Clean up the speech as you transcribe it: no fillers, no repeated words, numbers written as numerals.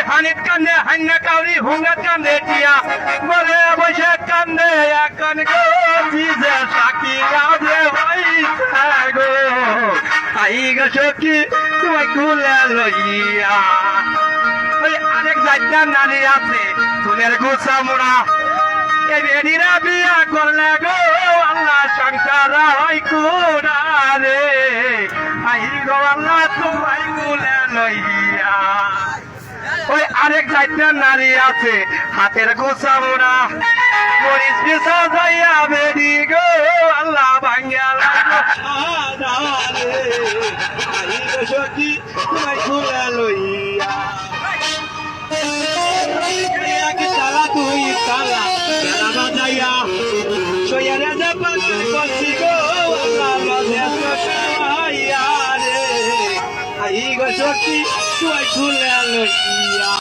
হানিত কান্দে হান্না কাউরি হুঙ্গাত কান্দে টিয়া বলে বসে কান্দে এখন গি যে সাকি গাছে হইছে গো আই গো সখী তুই কুলে লইয়া ওই আরেক জায়গা নারী আছে চুলের গোছা মোড়া এই বেডিরা বিয়া করলে গো আল্লাহ সংসার হয় কুড়া রে আই গো আল্লাহ তুই কুলে লইয়া ওই আরেক জায়গা নারী আছে হাতের গোছা মোড়া মরিচ পিছা যাইয়া বেরি গো আল্লাহ ভাঙ্গা সখী তোমায় খুলে লইয়া তালা তুই তালা তালা বাজাইয়া সইয়ারে যে পাখি করছি গো আল্লাহ মাঝে রে আই গো সখী তোমায় খুলে লইয়া